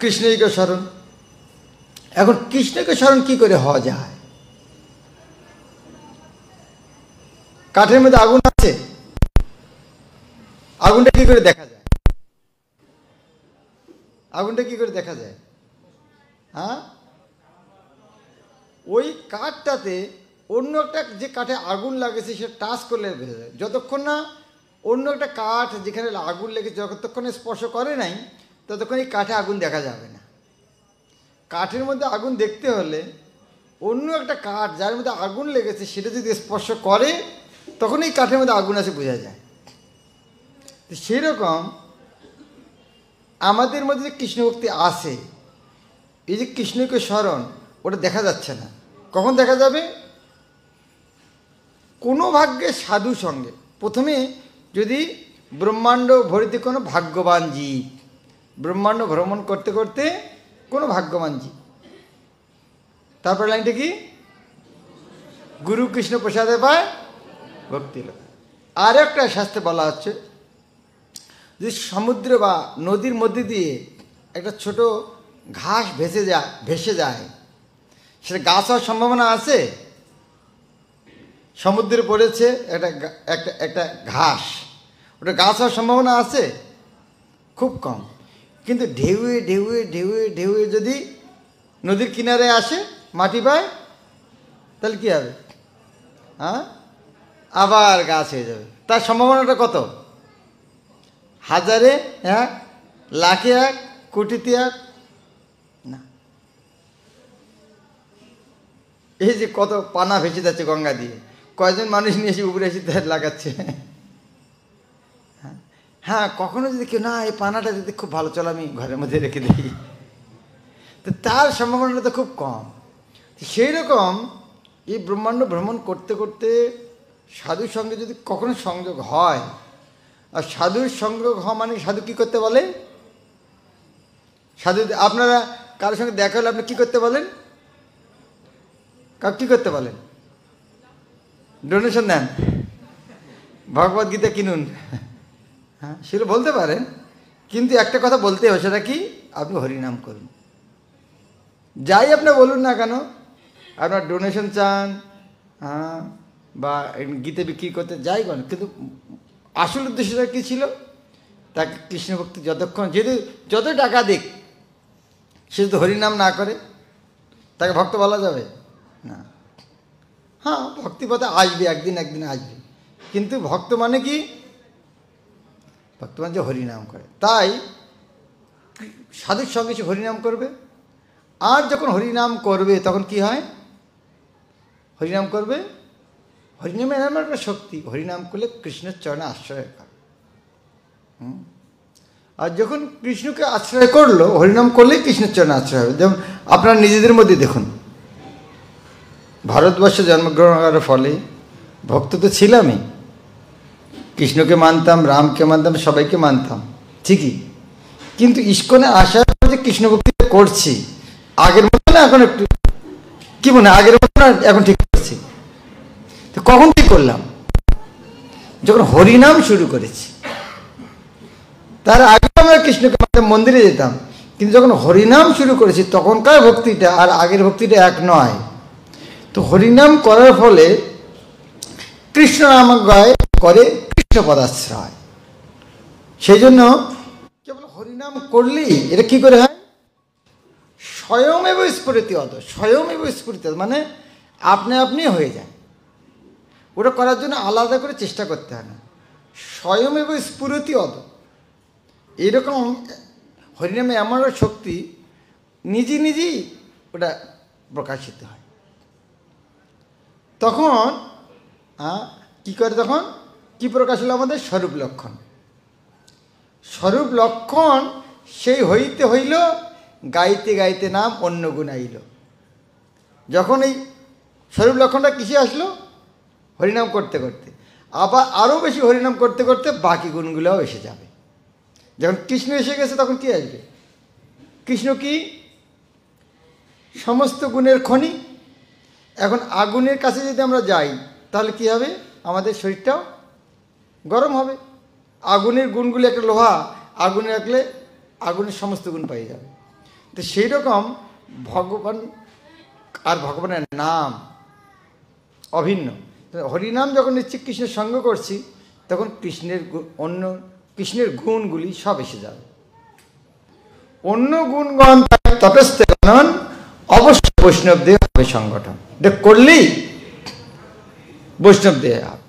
কৃষ্ণকে স্মরণ। এখন কৃষ্ণকে স্মরণ কি করে হওয়া যায়? কাঠের মধ্যে আগুন আছে, আগুনটা কি করে দেখা যায়? আগুনটা কি করে দেখা যায়? হ্যাঁ, ওই কাঠটাতে অন্য একটা যে কাঠে আগুন লাগেছে সেটা টাচ করলে বোঝা যায়। যতক্ষণ না অন্য একটা কাঠ যেখানে আগুন লেগেছে যতক্ষণ স্পর্শ করে নাই ততক্ষণ এই কাঠে আগুন দেখা যাবে না। কাঠের মধ্যে আগুন দেখতে হলে অন্য একটা কাঠ যার মধ্যে আগুন লেগেছে সেটা যদি স্পর্শ করে তখন এই কাঠের মধ্যে আগুন আছে বোঝা যায়। তো সেই রকম আমাদের মধ্যে যে কৃষ্ণভক্তি আছে, এই যে কৃষ্ণকে স্মরণ, ওটা দেখা যাচ্ছে না। কখন দেখা যাবে? কোনো ভাগ্যে সাধু সঙ্গে। প্রথমে যদি ব্রহ্মাণ্ড ভরিতে কোনো ভাগ্যবান জীব, ব্রহ্মাণ্ড ভ্রমণ করতে করতে কোনো ভাগ্যবান জীব। তারপর লাইনটা কি? গুরু কৃষ্ণ প্রসাদে পায় ভক্তি লোক। আর একটা শাস্ত্রে বলা হচ্ছে, যদি সমুদ্র বা নদীর মধ্যে দিয়ে একটা ছোট ঘাস ভেসে যায়, সেটা গাছ হওয়ার সম্ভাবনা আছে? সমুদ্রে পড়েছে একটা একটা একটা ঘাস, ওটা গাছ হওয়ার সম্ভাবনা আছে? খুব কম। কিন্তু ঢেউয়ে ঢেউয়ে ঢেউয়ে ঢেউয়ে যদি নদীর কিনারে আসে, মাটি পায়, তাহলে কী হবে? হ্যাঁ, আবার গাছ হয়ে যাবে। তার সম্ভাবনাটা কত? হাজারে এক, লাখে এক, কোটিতে এক না। এই যে কত পানা ভেসে যাচ্ছে গঙ্গা দিয়ে, কয়জন মানুষ নিয়ে এসে উপরে এসে লাগাচ্ছে। হ্যাঁ, কখনো যদি কেউ না এই পানাটা যদি খুব ভালো, চলো আমি ঘরের মধ্যে রেখে দিই, তো তার সম্ভাবনাটা তো খুব কম। সেই রকম এই ব্রহ্মাণ্ড ভ্রমণ করতে করতে সাধুর সঙ্গে যদি কখনো সংযোগ হয়, আর সাধুর সংযোগ হওয়া মানে সাধু কী করতে বলে? সাধু, আপনারা কারোর সঙ্গে দেখা হলে আপনি কী করতে বলেন? কী করতে বলেন? ডোনেশন দেন, ভগবদ্গীতা কিনুন। হ্যাঁ, সেটা বলতে পারেন, কিন্তু একটা কথা বলতে হবে, সেটা কি? আপনি হরিনাম করুন। যাই আপনার বলুন না কেন, আপনার ডোনেশন চান, হ্যাঁ, বা গীতা বিক্রি করতে যাই বলেন, কিন্তু আসল উদ্দেশ্যটা কী ছিল? তাকে কৃষ্ণ ভক্তি যতক্ষণ, যদি যত টাকা দিক, সে যদি হরিনাম না করে তাকে ভক্ত বলা যাবে না। হ্যাঁ, ভক্তিপথে আসবে, একদিন আসবে, কিন্তু ভক্ত মানে কি? ভক্ত মানে যে হরিনাম করে। তাই সাধুর সঙ্গে সে হরিনাম করবে। আর যখন হরিনাম করবে তখন কি হয়? হরিনাম করবে, হরিনামে এমন একটা শক্তি, হরিনাম করলে কৃষ্ণের চরণে আশ্রয় করে। আর যখন কৃষ্ণকে আশ্রয় করলো, হরিনাম করলেই কৃষ্ণের চরণে আশ্রয় হবে। যেমন আপনারা নিজেদের মধ্যে দেখুন, ভারতবর্ষে জন্মগ্রহণ করার ফলে ভক্ত তো ছিলামই, কৃষ্ণকে মানতাম, রামকে মানতাম, সবাইকে মানতাম, ঠিকই। কিন্তু ইস্কনে আসার পর যে কৃষ্ণ ভক্তি করছি, আগের মতো না, এখন একটু কি মনে হয়, আগের মতো না, এখন ঠিক করছি। তো কখন ঠিক করলাম? যখন হরিনাম শুরু করেছি। তার আগে আমরা কৃষ্ণকে মানতাম, মন্দিরে যেতাম, কিন্তু যখন হরিনাম শুরু করেছি তখনকার ভক্তিটা আর আগের ভক্তিটা এক নয়। তো হরিনাম করার ফলে কৃষ্ণ নাম গায় করে কৃষ্ণ পদাশ্রয়। সেই জন্য কেবল হরিনাম করলেই এটা কি করে হয়? স্বয়মেব স্ফুরিতি অদ, স্বয়মেব স্ফুরিতি মানে আপনি হয়ে যায়। ওটা করার জন্য আলাদা করে চেষ্টা করতে হয় না, স্বয়মেব স্ফুরিতি অদ। এরকম হরিনামে এমন শক্তি নিজেই ওটা প্রকাশিত হয়। তখন কি করে? তখন কি প্রকাশ হলো? আমাদের স্বরূপ লক্ষণ। স্বরূপ লক্ষণ সেই হইতে হইল, গাইতে গাইতে নাম অন্য গুণ আইল। যখন এই স্বরূপ লক্ষণটা কিসে আসলো? হরিনাম করতে করতে। আবার আরও বেশি হরিনাম করতে করতে বাকি গুণগুলোও এসে যাবে। যখন কৃষ্ণ এসে গেছে তখন কি আসবে? কৃষ্ণ কি? সমস্ত গুণের খনি। এখন আগুনের কাছে যদি আমরা যাই তাহলে কি হবে? আমাদের শরীরটাও গরম হবে। আগুনের গুণগুলি একটা লোহা, আগুনে রাখলে আগুনের সমস্ত গুণ পাই যাবে। তো সেই রকম ভগবান আর ভগবানের নাম অভিন্ন। হরিনাম যখন নিচ্ছি, কৃষ্ণের সঙ্গ করছি, তখন অন্য কৃষ্ণের গুণগুলি সব এসে যাবে। অন্য গুণগণ তটস্থ গণন অবশ্য বৈষ্ণব দেহ হবে সংগঠন। দেখ করলেই বৈষ্ণব দেহ হবে।